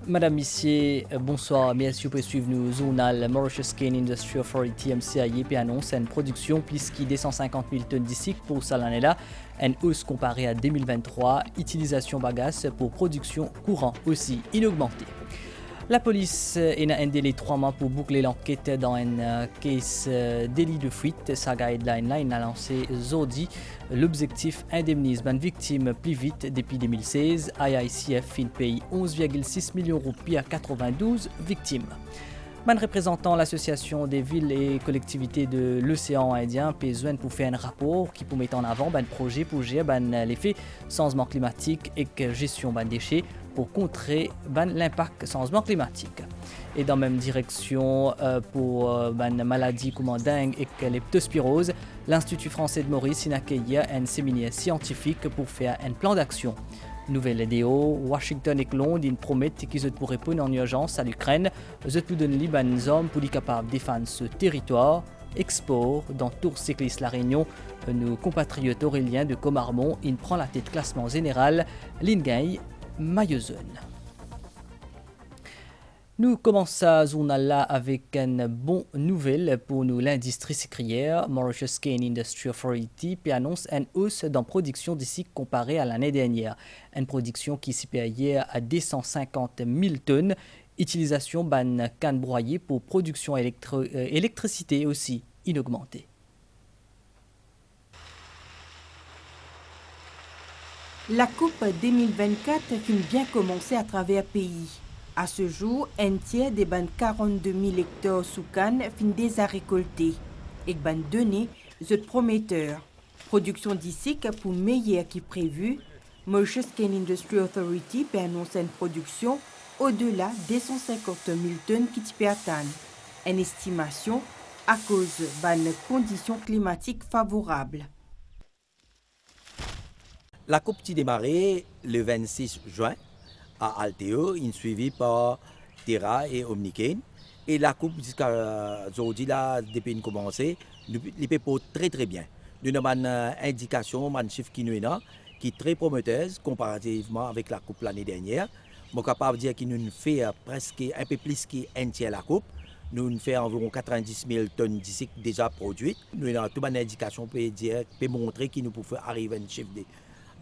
Madame, Monsieur, bonsoir. Merci pour suivre nous. Journal Mauritius Cane Industry Authority MCIE puis annonce une production plus qui 250 000 tonnes d'ici pour cette année-là. Une hausse comparée à 2023. Utilisation bagasse pour production courant aussi inaugmentée. La police a un délai de 3 mois pour boucler l'enquête dans un case délit de fuite. Sa guideline là, il a lancé aujourd'hui. L'objectif indemnise une victime plus vite depuis 2016. IICF fin paye 11,6 millions de roupies à 92 victimes. Man représentant l'association des villes et collectivités de l'océan Indien besoin pour faire un rapport qui peut mettre en avant un projet pour gérer l'effet changement climatique et gestion des déchets pour contrer l'impact changement climatique. Et dans la même direction pour maladies comme dengue et leptospirose, l'Institut français de Maurice a accueilli un séminaire scientifique pour faire un plan d'action. Nouvelle vidéo, Washington et Londres promettent qu'ils pourraient répondre en urgence à l'Ukraine. Ils nous donnent les hommes pour être capables de défendre ce territoire. Export dans Tour Cycliste La Réunion, nos compatriotes Aurélien de Comarmont, il prend la tête classement général, l'Ingay Maillezone. Nous commençons ce journal-là avec une bonne nouvelle pour nous l'industrie sucrière. Mauritius Cane Industry Authority annonce une hausse dans la production d'ici comparée à l'année dernière. Une production qui s'y payait à 250 000 tonnes. Utilisation de canne broyée pour production électricité aussi inaugmentée. La Coupe 2024 finit bien commencer à travers le pays. À ce jour, un tiers des 42 000 hectares sous canne finit déjà récoltés. Et ban données sont prometteurs. Production d'ici pour meilleure qui prévu, Mauritius Cane Industry Authority peut annoncer une production au-delà des 150 000 tonnes qui peut atteindre. Une estimation à cause de conditions climatiques favorables. La coupe a démarré le 26 juin à Alteo, suivie par Terra et Omnicane. Et la coupe jusqu'à aujourd'hui, depuis qu'elle a commencé, il peut très très bien. Nous avons une indication, un chiffre qui est très prometteuse comparativement avec la coupe l'année dernière. Je suis capable de dire qu'il nous fait presque un peu plus qu'un tiers la coupe. Nous faisons environ 90 000 tonnes d'ici déjà produites. Nous avons toute une indication pour montrer qu'il nous peut arriver à un chiffre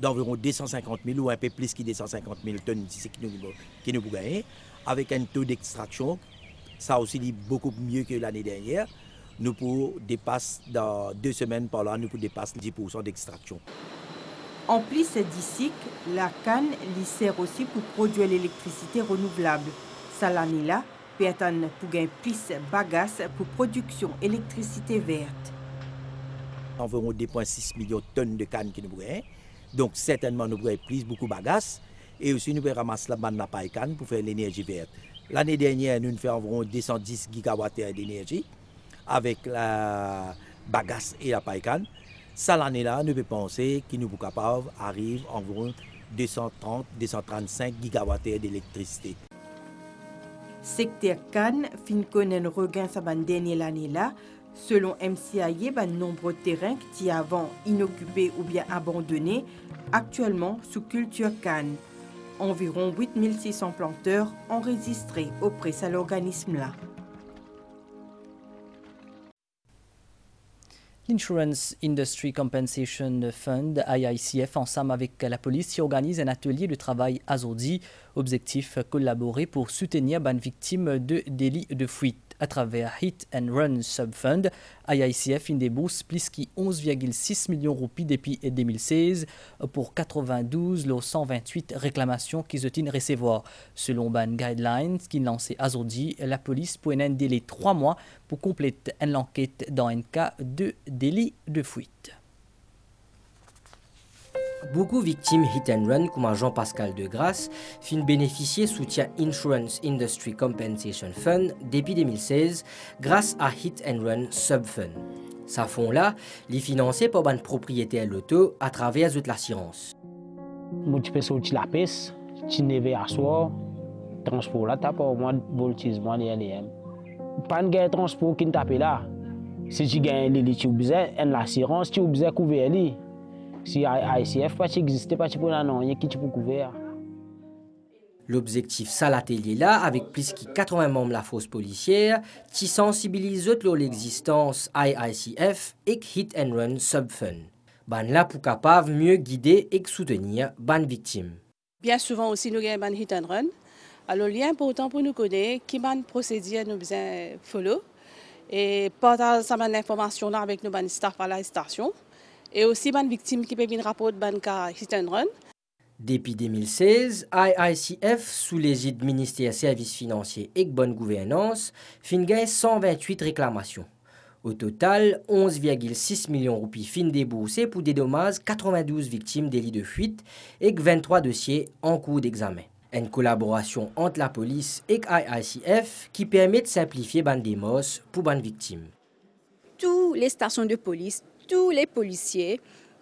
d'environ 250 000 ou un peu plus que 250 000 tonnes d'ici qui nous peut gagner. Avec un taux d'extraction, ça aussi dit beaucoup mieux que l'année dernière. Nous pouvons dépasser dans 2 semaines par là, nous pouvons dépasser 10% d'extraction. En plus d'ici, la canne sert aussi pour produire l'électricité renouvelable. Ça l'année là, peut attendre pour gagner plus de bagages pour production d'électricité verte. Environ 2,6 millions de tonnes de canne qui nous gagnent. Donc certainement nous pouvons plus beaucoup de bagages et aussi nous pouvons ramasser la bande de canne pour faire l'énergie verte. L'année dernière, nous faisons environ 210 gigawattheures d'énergie avec la bagasse et la paille-canne. Ça l'année-là, nous pouvons penser que nous sommes capables d'arriver à environ 230-235 gigawattheures d'électricité. Secteur canne fin connaît un regain sa dernière l'année-là. Selon MCIE, nombreux terrains qui avant inoccupés ou bien abandonnés, actuellement sous culture canne. Environ 8600 planteurs enregistrés auprès de l'organisme-là. L'Insurance Industry Compensation Fund, IICF, ensemble avec la police, organise un atelier de travail aujourd'hui. Objectif, collaborer pour soutenir les victimes de délits de fuite. À travers Hit and Run Subfund, IICF débourse plus que 11,6 millions de roupies depuis 2016 pour 92 les 128 réclamations qu'ils ont recevoir. Selon ban guidelines qui lancé aujourd'hui, la police peut un délai de 3 mois pour compléter une enquête dans un cas de délit de fuite. Beaucoup de victimes hit and run, comme Jean-Pascal Degrasse, fin bénéficier soutien Insurance Industry Compensation Fund depuis 2016 grâce à Hit and Run Subfund. Ce fonds-là, il est financé par un propriétaire l'auto à travers l'assurance. Je peux sortir la piste, tu n'es à soi, transport là, tu n'as pas au moins de voltisme, pas de transport qui tape là. Si tu gagnes l'assurance, tu as besoin de couvrir. Si ICF pas exister pas pour non qui tu peux couvrir. L'objectif ça l'atelier là, avec plus de 80 membres de la force policière, qui sensibilise sur l'existence IICF et Hit and Run Subfund. Ban là pour capable mieux guider et soutenir ban victimes. Bien souvent aussi nous avons ban Hit and Run. Alors il est important pour nous connaître qui ban procédure nous besoin follow et partager ça ban information là avec nos ban staff à la station et aussi ban victimes qui peuvent venir rapporter ban cas Hit and Run. Depuis 2016, IICF, sous l'égide du ministère des Services financiers et de bonne gouvernance, fin gagne 128 réclamations. Au total, 11,6 millions de roupies fin déboursées pour des dommages 92 victimes délits de fuite et 23 dossiers en cours d'examen. Une collaboration entre la police et IICF qui permet de simplifier ban démos pour ban victimes. Toutes les stations de police, tous les policiers,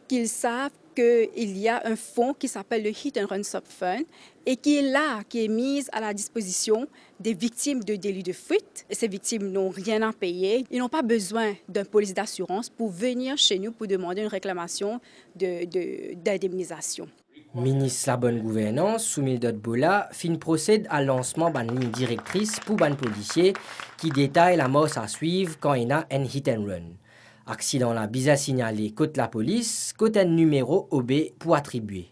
qu'ils savent qu'il y a un fonds qui s'appelle le Hit and Run Subfund et qui est là, qui est mis à la disposition des victimes de délits de fuite. Et ces victimes n'ont rien à payer. Ils n'ont pas besoin d'un police d'assurance pour venir chez nous pour demander une réclamation d'indemnisation. Ministre de la bonne gouvernance, Soumildot Bola, fin procède à lancement d'une ligne directrice pour ban policiers qui détaille la mort à suivre quand il y a un hit and run. Accident la bisa signalé côté la police, côté un numéro OB pour attribuer.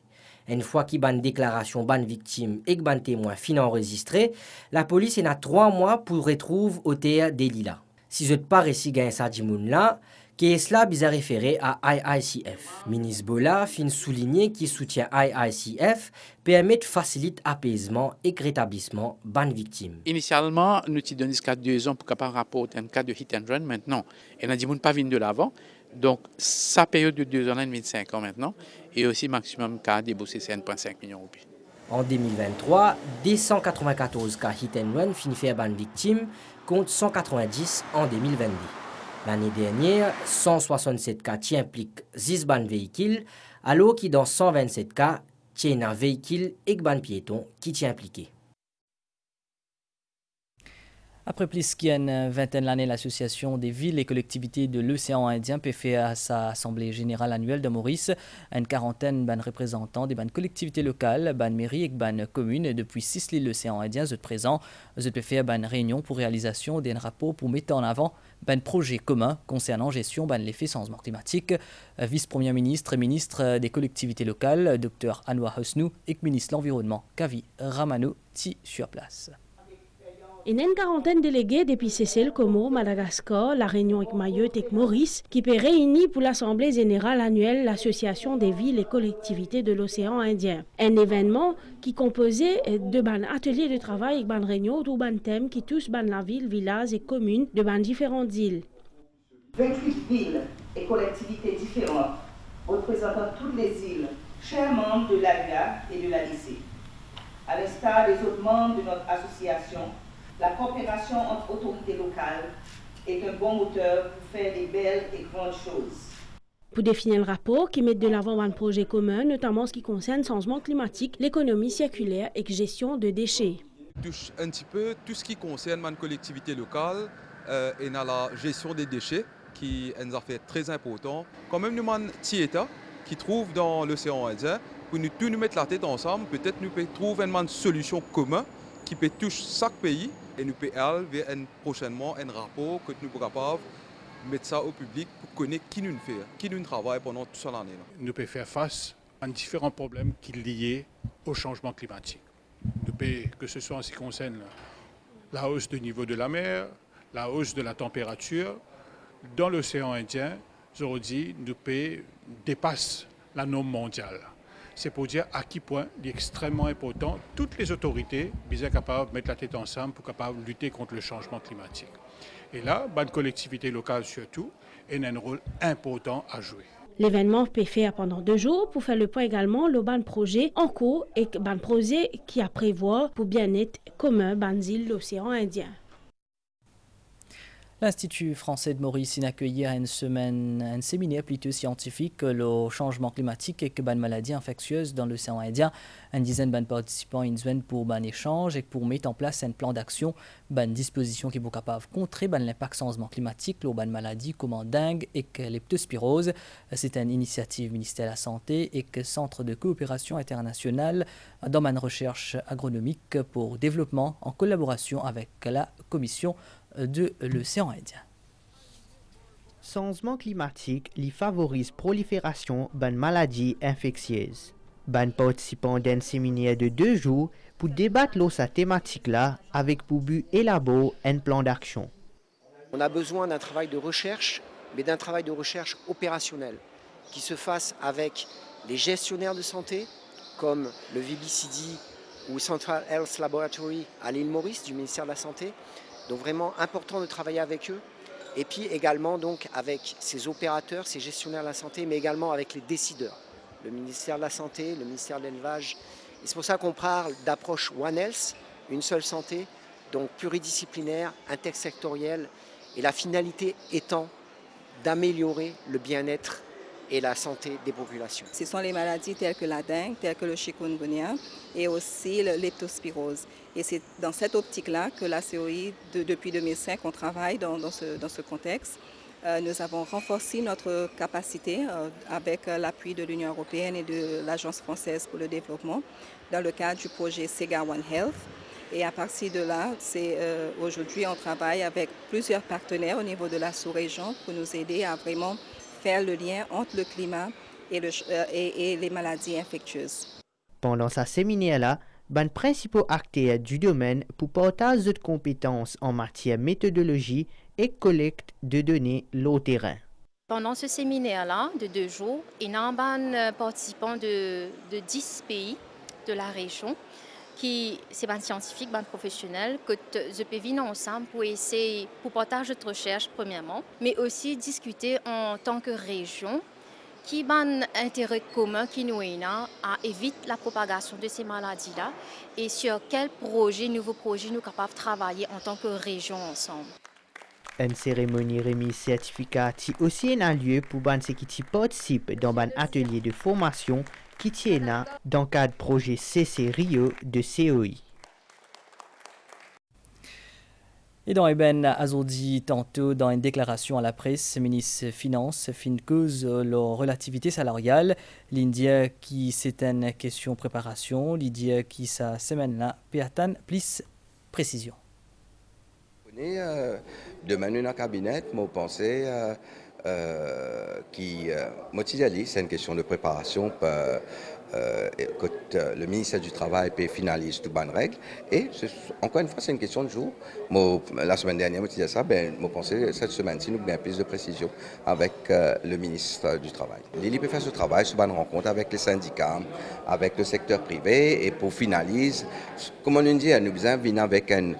Une fois qu'il y a une déclaration ban victime et que ban témoin fin enregistré, la police a 3 mois pour retrouver auteur délit là. Si je ne pas réussi gain ça dimoun là, qui est cela bisa référé à IICF. Ministre Bola fin souligner qui soutient IICF permet de faciliter apaisement et rétablissement ban victime. Initialement, nous avons donné jusqu'à 2 ans pour capable rapporter un cas de hit and run maintenant. Et on a dit qu'on pas venir de l'avant. Donc, sa période de 2 ans, là, 25 ans maintenant. Et aussi, maximum cas déboursé, c'est 1,5 million de roupies. En 2023, 294 cas hit and run finit fait ban victime contre 190 en 2022. L'année dernière, 167 cas qui impliquent 10 ban véhicules, alors que dans 127 cas, il y a un véhicule et ban piéton qui est impliqué. Après plus qu'une vingtaine d'années, l'Association des villes et collectivités de l'océan Indien peut faire à sa Assemblée générale annuelle de Maurice une quarantaine de représentants des collectivités locales, des mairies et des communes depuis 6 îles de l'océan Indien. Vous êtes présents, vous êtes faire une réunion pour réalisation d'un rapport pour mettre en avant un projet commun concernant gestion de l'effet changement climatique. Vice-premier ministre et ministre des collectivités locales, Dr Anwar Hosnou, et ministre de l'Environnement, Kavi Ramano, sur place. Une quarantaine de délégués depuis Seychelles, Comores, Madagascar, La Réunion avec Mayotte et Maurice, qui peut réunir pour l'Assemblée générale annuelle l'Association des villes et collectivités de l'océan Indien. Un événement qui composait de ban ateliers de travail avec ban réunion autour ban thèmes qui touchent ban la ville, villages et communes de ban différentes îles. 28 villes et collectivités différentes représentant toutes les îles, chers membres de l'AUA et de l'ADC. À l'instar des autres membres de notre association, la coopération entre autorités locales est un bon moteur pour faire des belles et grandes choses. Pour définir le rapport qui met de l'avant un projet commun, notamment ce qui concerne le changement climatique, l'économie circulaire et la gestion de déchets. Touche un petit peu tout ce qui concerne une collectivité locale et la gestion des déchets, qui est un affaire très important. Quand même, nous avons un petit État qui trouve dans l'océan Indien, pour nous tous nous mettre la tête ensemble, peut-être nous pouvons trouver une solution commune qui peut toucher chaque pays. Et nous pouvons aller vers prochainement un rapport que nous sommes capables de mettre ça au public pour connaître qui nous fait, qui nous travaille pendant toute l'année. Nous pouvons faire face à différents problèmes qui sont liés au changement climatique. Nous pouvons, que ce soit en ce qui concerne la hausse du niveau de la mer, la hausse de la température, dans l'océan Indien, aujourd'hui, nous pouvons dépasser la norme mondiale. C'est pour dire à quel point il est extrêmement important, toutes les autorités sont capables de mettre la tête ensemble pour capables de lutter contre le changement climatique. Et là, la collectivité locale surtout, a un rôle important à jouer. L'événement peut faire pendant 2 jours pour faire le point également le ban projet en cours et ban projet qui a prévu pour bien-être commun ban île l'océan Indien. L'Institut français de Maurice a accueilli un séminaire plutôt scientifique le changement climatique et que les maladies infectieuses dans l'océan Indien. Une dizaine de participants viennent pour un échange et pour mettre en place un plan d'action, une disposition qui est capable de contrer l'impact du changement climatique, les maladies comme dengue et leptospirose. C'est une initiative ministère de la Santé et que Centre de coopération internationale dans une recherche agronomique pour développement en collaboration avec la Commission de l'océan Indien. Changement climatique lui favorise prolifération de maladies infectieuses. Les participants d'un séminaire de 2 jours pour débattre de cette thématique-là avec pour but élaborer un plan d'action. On a besoin d'un travail de recherche, mais d'un travail de recherche opérationnel qui se fasse avec les gestionnaires de santé, comme le VBCD ou Central Health Laboratory à l'île Maurice du ministère de la Santé. Donc vraiment important de travailler avec eux. Et puis également donc avec ces opérateurs, ces gestionnaires de la santé, mais également avec les décideurs. Le ministère de la Santé, le ministère de l'Élevage. Et c'est pour ça qu'on parle d'approche One Health, une seule santé, donc pluridisciplinaire, intersectorielle. Et la finalité étant d'améliorer le bien-être et la santé des populations. Ce sont les maladies telles que la dengue, telles que le chikungunya et aussi le leptospirose. Et c'est dans cette optique-là que la COI, depuis 2005, on travaille dans ce contexte. Nous avons renforcé notre capacité avec l'appui de l'Union européenne et de l'Agence française pour le développement dans le cadre du projet SEGA One Health. Et à partir de là, aujourd'hui, on travaille avec plusieurs partenaires au niveau de la sous-région pour nous aider à vraiment faire le lien entre le climat et les maladies infectieuses. Pendant ce séminaire-là, les principaux acteurs du domaine pour partage de compétences en matière de méthodologie et collecte de données au terrain. Pendant ce séminaire-là de 2 jours, il y a des participants de 10 pays de la région qui c'est des scientifiques, des professionnels, que je peux venir ensemble pour essayer, pour partager notre recherche premièrement, mais aussi discuter en tant que région qui a un intérêt commun qui nous a à éviter la propagation de ces maladies-là et sur quel nouveau projet nous sommes capables de travailler en tant que région ensemble. Une cérémonie remise certificat a aussi un lieu pour ceux qui participent dans un atelier de formation qui tient dans le cadre du projet CC Rio de COI. Et dans Eben Azodi, tantôt dans une déclaration à la presse, le ministre des Finances fin cause la relativité salariale. L'Indien qui c'est une question de préparation, l'Indien qui sa semaine-là peut attendre plus précision. Demain, dans le cabinet, je pense c'est une question de préparation que le ministère du Travail peut finaliser toutes les bonnes règles. Et encore une fois, c'est une question de jour. La semaine dernière, je pensais que cette semaine-ci, nous avons plus de précision avec le ministre du Travail. Lili peut faire ce travail sur une rencontre avec les syndicats, avec le secteur privé. Et pour finaliser, comme on dit, nous avons venir avec un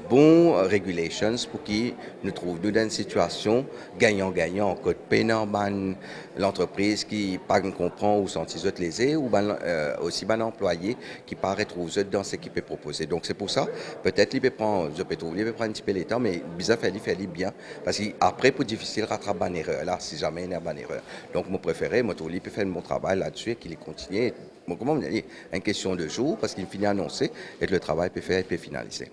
bon regulations pour qui nous trouvons dans une situation gagnant-gagnant, que peinant l'entreprise qui pas comprend ou sentit lésé ou aussi ban employé qui paraît trouver dans ce qui peut proposer. Donc c'est pour ça peut-être il peut prendre un petit peu le temps, mais bizarre faire bien parce qu'après pour difficile rattraper une erreur là si jamais il y a une erreur. Donc mon préféré moi tout peut faire mon travail là-dessus et qu'il continue. Bon, comment on dit une question de jour parce qu'il finit annoncer et que le travail peut faire et peut finaliser.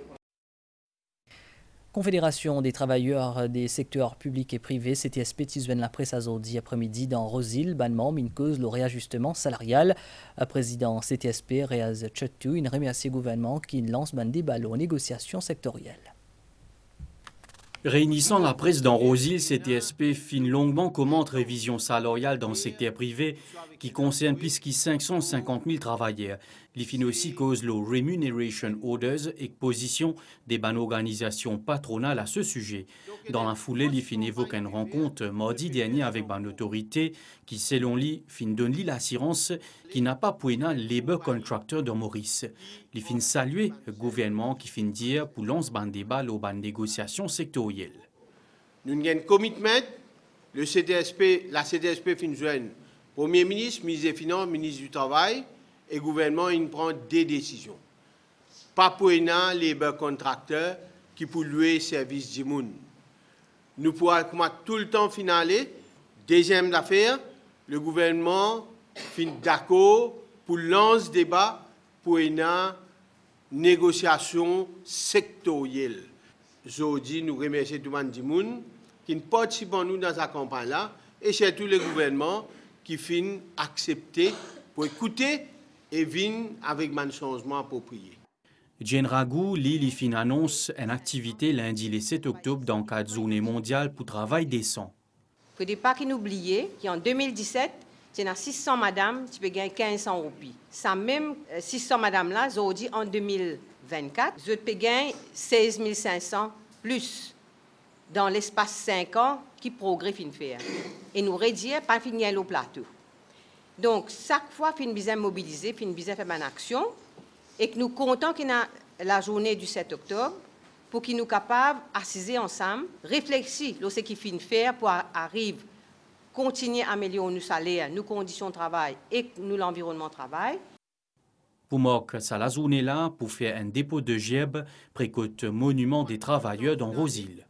Confédération des travailleurs des secteurs publics et privés, CTSP, Tisven la presse aujourd'hui après-midi dans Rosil, bannement, une cause le réajustement salarial. Président CTSP, Réaz Tchetou, il remercie le gouvernement qui lance un débat aux négociations sectorielles. Réunissant la presse dans Rosil, CTSP fin longuement commente révision salariale dans le secteur privé qui concerne plus de 550 000 travailleurs. Il fin aussi cause le Remuneration Orders et position des bonnes organisations patronales à ce sujet. Dans la foulée, il fin évoque une rencontre mardi dernier avec une autorité qui, selon lui, fin donne l'assurance qui n'a pas pointé labor contractor de Maurice. Il fin saluer le gouvernement qui fin dire pour lancer un débat aux négociations sectorielles. Nous avons un commitment, la CTSP fin joindre Premier ministre, ministre des Finances, ministre du Travail, et le gouvernement il prend des décisions. Pas pour les labor contracteurs qui pour louer service du monde. nous pourrons tout le temps finaler. Deuxième affaire, le gouvernement fin d'accord pour lancer débat pour une négociation sectorielle. Aujourd'hui, nous remercions tout le monde qui participent nous dans cette campagne-là et surtout le gouvernement qui fin accepter pour écouter et venir avec un changement approprié. Jane Ragou, Lili fin annonce une activité lundi le 7 octobre dans le cadre de journée mondiale pour travail décent. Il ne faut pas nous oublier qu'en 2017, il y a 600 madames qui peuvent gagner 1500 roupies. Ça même 600 madames-là, aujourd'hui en 2024, je peux gagner 16 500 plus dans l'espace 5 ans qui progresse fin faire. Et nous réduire pas finir au plateau. Donc chaque fois fin besoin mobiliser, fin besoin faire une action et que nous comptons qu'il y a la journée du 7 octobre pour qu'ils nous capables d'assiser ensemble, réfléchir sur ce qu'il faut faire pour arriver continuer à améliorer nos salaires, nos conditions de travail et l'environnement de travail. Pour marquer ça la journée là, pour faire un dépôt de GEB précote monument des travailleurs dans Rosil.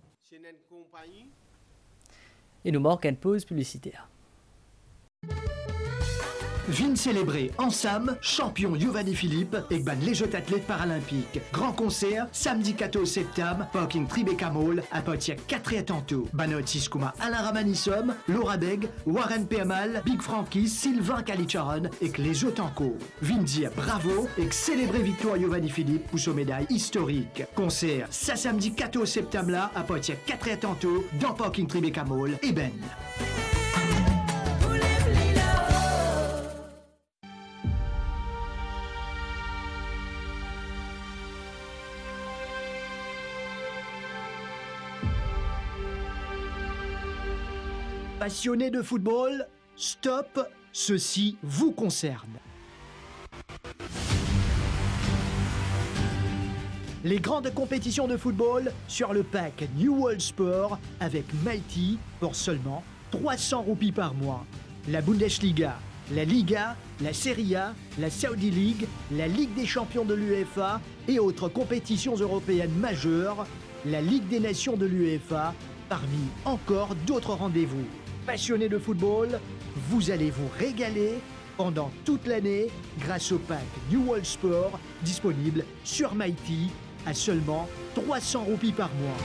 Et nous marquons une pause publicitaire. Vin célébrer ensemble champion Giovanni Philippe et ban les Jeux athlètes paralympiques. Grand concert samedi 14 septembre, parking Tribeca Mall à partir 4h tantôt. Banot Siskouma Alain Ramanissom, Laura Beg, Warren Permal, Big Frankie, Sylvain Kalicharon et que les Jeux en cours. Vin dire bravo et que célébrer victoire Giovanni Philippe pour son médaille historique. Concert ça samedi 14 septembre là à partir 4h tantôt dans parking Tribeca Mall et Ben. Passionné de football, stop, ceci vous concerne. Les grandes compétitions de football sur le pack New World Sport avec Mighty pour seulement 300 roupies par mois. La Bundesliga, la Liga, la Serie A, la Saudi League, la Ligue des champions de l'UEFA et autres compétitions européennes majeures, la Ligue des nations de l'UEFA, parmi encore d'autres rendez-vous. Passionné de football, vous allez vous régaler pendant toute l'année grâce au pack New World Sport disponible sur Mighty à seulement 300 roupies par mois.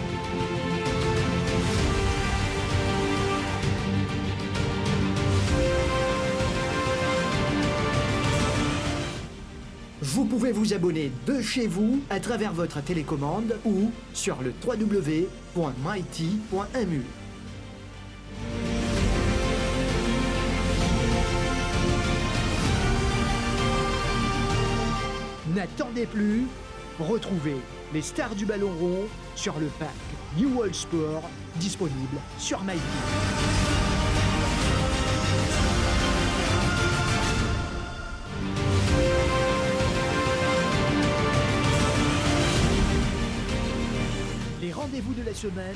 Vous pouvez vous abonner de chez vous à travers votre télécommande ou sur le www.mighty.mu. N'attendez plus, retrouvez les stars du ballon rond sur le pack New World Sport disponible sur Mighty. Les rendez-vous de la semaine.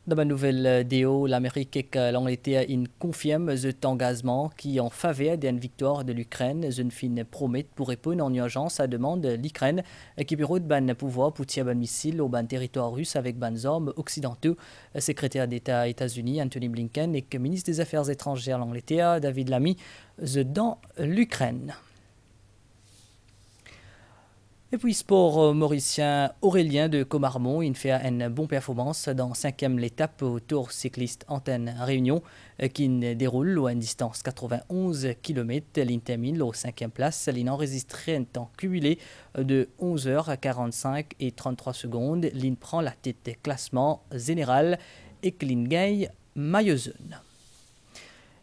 Dans ma nouvelle déo, l'Amérique et l'Angleterre confirment cet engagement qui en faveur d'une victoire de l'Ukraine. Une fin promet pour répondre en urgence à la demande de l'Ukraine qui peut ban pouvoir pour tirer un missile au ban territoire russe avec ban armes occidentaux. Secrétaire d'État États-Unis Anthony Blinken et ministre des Affaires étrangères de l'Angleterre David Lammy dans l'Ukraine. Et puis sport mauricien, Aurélien de Comarmont, il fait une bonne performance dans 5e l'étape au Tour cycliste Antenne Réunion qui déroule à une distance 91 km. Il termine au 5e place. Il enregistré un temps cumulé de 11h45 et 33 secondes. Il prend la tête des classements général et il gagne maillot jaune.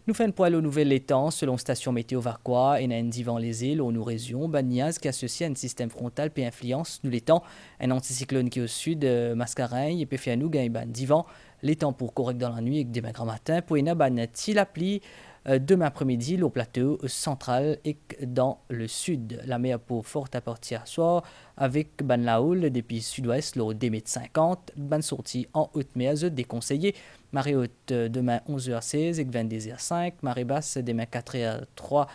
Nous faisons poil au nouvel étang selon station météo Varquois et un divan les îles au nous région Baniaz qui associe un système frontal puis influence nous l'étang un anticyclone qui au sud Mascareille et puis fait nous gagne ban divan l'étang pour correct dans la nuit et demain grand matin pour une ban l'appli demain après-midi au plateau central et dans le sud la mer pour forte à partir soir avec ban la houle depuis sud-ouest au début 50 ban sortie en haute mer déconseillé. Marée haute demain 11h16 et 22h05, marée basse demain 4h03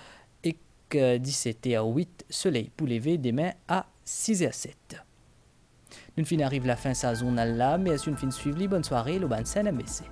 et 17h08, soleil pour lever demain à 6h07. Une fin arrive la fin de sa zone là, mais une fin suivie, bonne soirée, le ban MBC.